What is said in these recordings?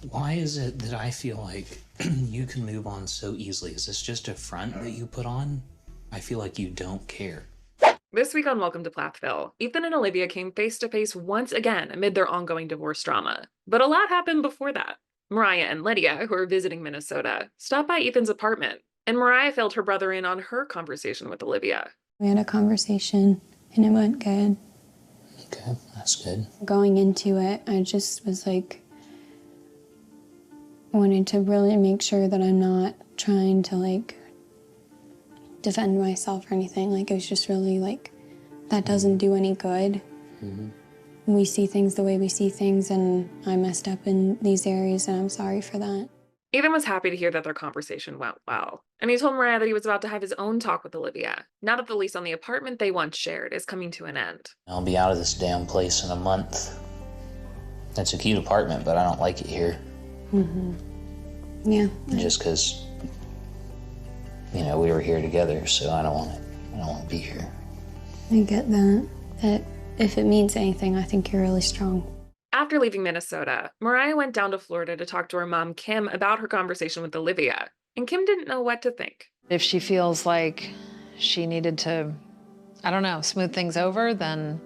Why is it that I feel like you can move on so easily? Is this just a front that you put on? I feel like you don't care. This week on Welcome to Plathville, Ethan and Olivia came face to face once again amid their ongoing divorce drama. But a lot happened before that. Moriah and Lydia, who are visiting Minnesota, stopped by Ethan's apartment, and Moriah filled her brother in on her conversation with Olivia. We had a conversation, and it went good. Okay, that's good. Going into it, I just was like, wanted to really make sure that I'm not trying to defend myself or anything. Like, it was just really that doesn't do any good. Mm-hmm. We see things the way we see things, and I messed up in these areas, and I'm sorry for that. Ethan was happy to hear that their conversation went well, and he told Moriah that he was about to have his own talk with Olivia, now that the lease on the apartment they once shared is coming to an end. I'll be out of this damn place in a month. It's a cute apartment, but I don't like it here. Mm-hmm. Yeah. Just because, we were here together, so I don't want to be here. I get that. That if it means anything, I think you're really strong. After leaving Minnesota, Moriah went down to Florida to talk to her mom, Kim, about her conversation with Olivia, and Kim didn't know what to think. If she feels like she needed to, smooth things over, then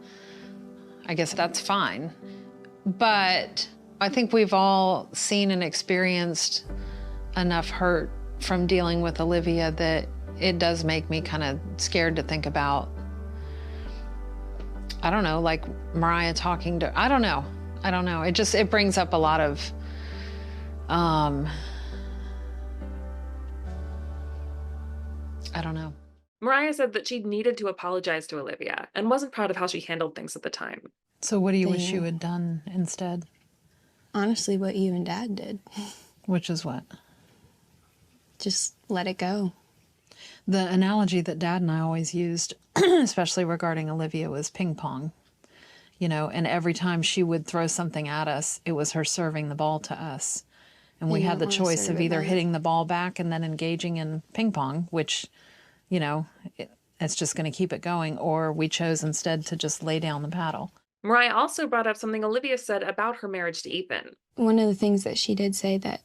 I guess that's fine. But I think we've all seen and experienced enough hurt from dealing with Olivia that it does make me kind of scared to think about, Moriah talking to, I don't know. It brings up a lot of, I don't know. Moriah said that she needed to apologize to Olivia and wasn't proud of how she handled things at the time. So what do you wish you had done instead? Honestly, what you and Dad did. Which is what? Just let it go. The analogy that Dad and I always used, especially regarding Olivia, was ping pong. And every time she would throw something at us, it was her serving the ball to us. And we had the choice of either hitting the ball back and then engaging in ping pong, which, it's just going to keep it going, or we chose instead to just lay down the paddle. Moriah also brought up something Olivia said about her marriage to Ethan. One of the things that she did say that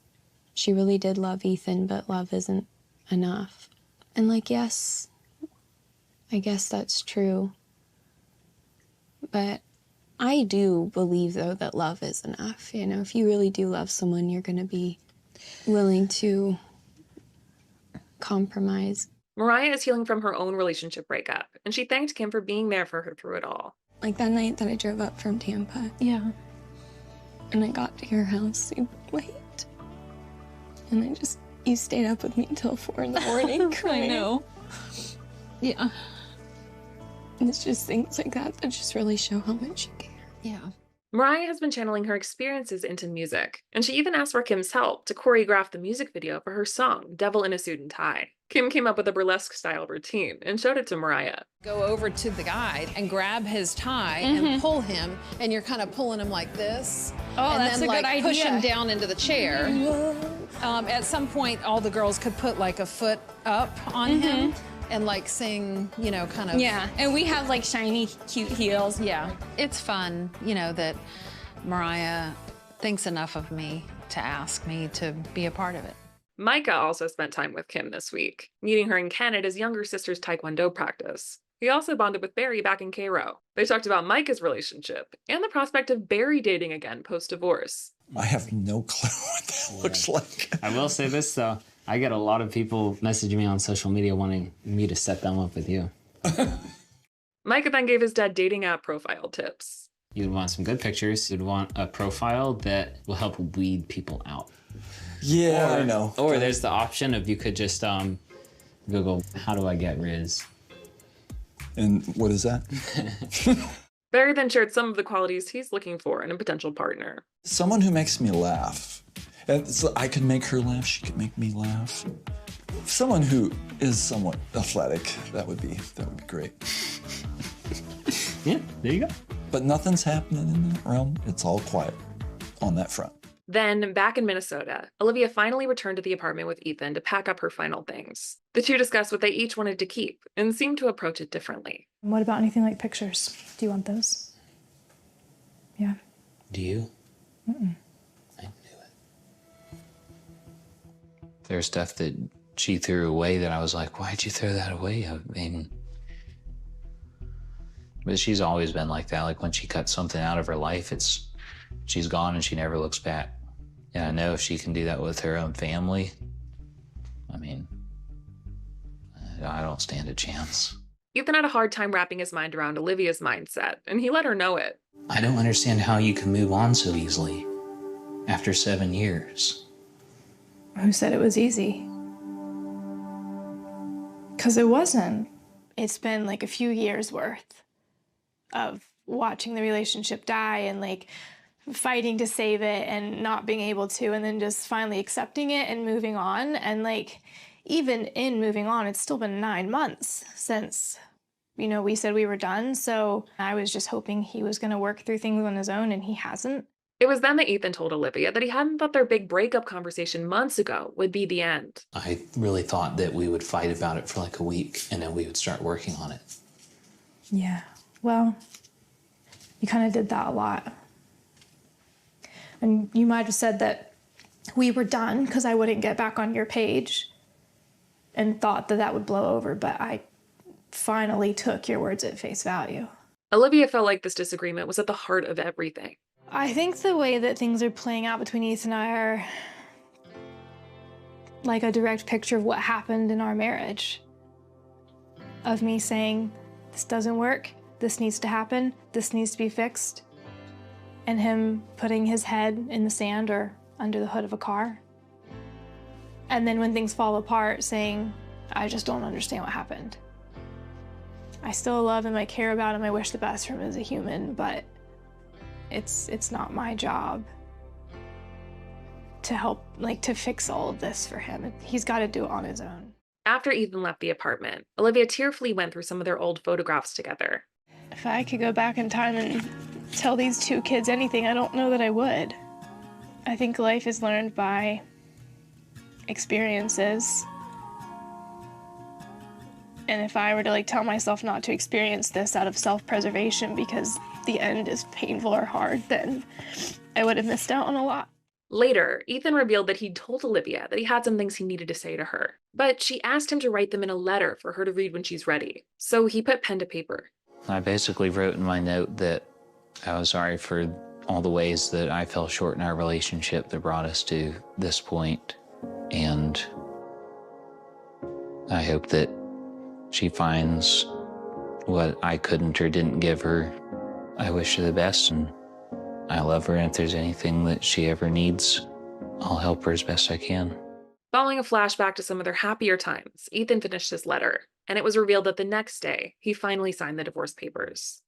she really did love Ethan, but love isn't enough. And yes, I guess that's true. But I do believe, though, that love is enough. If you really do love someone, you're going to be willing to compromise. Moriah is healing from her own relationship breakup, and she thanked Kim for being there for her through it all. Like that night that I drove up from Tampa. Yeah. And I got to your house super late. And you stayed up with me until 4 in the morning crying. I know. Yeah. And it's just things like that that just really show how much you care. Yeah. Moriah has been channeling her experiences into music, and she even asked for Kim's help to choreograph the music video for her song, Devil in a Suit and Tie. Kim came up with a burlesque-style routine and showed it to Moriah. Go over to the guy and grab his tie and pull him, and you're kind of pulling him like this. Oh, and that's then a good idea. Push him down into the chair. At some point, all the girls could put a foot up on him and sing, kind of. Yeah, and we have shiny, cute heels. Yeah, it's fun, that Moriah thinks enough of me to ask me to be a part of it. Micah also spent time with Kim this week, meeting her in Canada's younger sister's Taekwondo practice. He also bonded with Barry back in Cairo. They talked about Micah's relationship and the prospect of Barry dating again post-divorce. I have no clue what that looks like. I will say this, though. I get a lot of people messaging me on social media wanting me to set them up with you. Micah then gave his dad dating app profile tips. You'd want some good pictures. You'd want a profile that will help weed people out. Yeah, I know. Or there's the option of you could just Google, how do I get Riz? And what is that? Barry then shared some of the qualities he's looking for in a potential partner. Someone who makes me laugh. And so I can make her laugh, she can make me laugh. Someone who is somewhat athletic, that would be great. Yeah, there you go. But nothing's happening in that realm. It's all quiet on that front. Then, back in Minnesota, Olivia finally returned to the apartment with Ethan to pack up her final things. The two discussed what they each wanted to keep and seemed to approach it differently. What about anything like pictures? Do you want those? Yeah. Do you? Mm-mm. I knew it. There's stuff that she threw away that I was like, why'd you throw that away? I mean, but she's always been like that. Like when she cuts something out of her life, she's gone and she never looks back. And I know if she can do that with her own family, I mean, I don't stand a chance. Ethan had a hard time wrapping his mind around Olivia's mindset, and he let her know it. I don't understand how you can move on so easily after 7 years. Who said it was easy? Because it wasn't. It's been like a few years worth of watching the relationship die and like fighting to save it and not being able to, and then just finally accepting it and moving on. And like, even in moving on, it's still been 9 months since, you know, we said we were done. So I was just hoping he was going to work through things on his own, and he hasn't. It was then that Ethan told Olivia that he hadn't thought their big breakup conversation months ago would be the end. I really thought that we would fight about it for like a week and then we would start working on it. Yeah, well, you kind of did that a lot. And you might have said that we were done because I wouldn't get back on your page and thought that that would blow over, but I finally took your words at face value. Olivia felt like this disagreement was at the heart of everything. I think the way that things are playing out between Ethan and I are like a direct picture of what happened in our marriage. Of me saying, this doesn't work, this needs to happen, this needs to be fixed. And him putting his head in the sand or under the hood of a car. And then when things fall apart, saying, I just don't understand what happened. I still love him, I care about him, I wish the best for him as a human, but it's not my job to help, like, to fix all of this for him. He's got to do it on his own. After Ethan left the apartment, Olivia tearfully went through some of their old photographs together. If I could go back in time and tell these two kids anything, I don't know that I would. I think life is learned by experiences. And if I were to like tell myself not to experience this out of self-preservation because the end is painful or hard, then I would have missed out on a lot. Later, Ethan revealed that he'd told Olivia that he had some things he needed to say to her, but she asked him to write them in a letter for her to read when she's ready. So he put pen to paper. I basically wrote in my note that I was sorry for all the ways that I fell short in our relationship that brought us to this point. And I hope that she finds what I couldn't or didn't give her. I wish her the best, and I love her, and if there's anything that she ever needs, I'll help her as best I can. Following a flashback to some of their happier times, Ethan finished his letter, and it was revealed that the next day, he finally signed the divorce papers.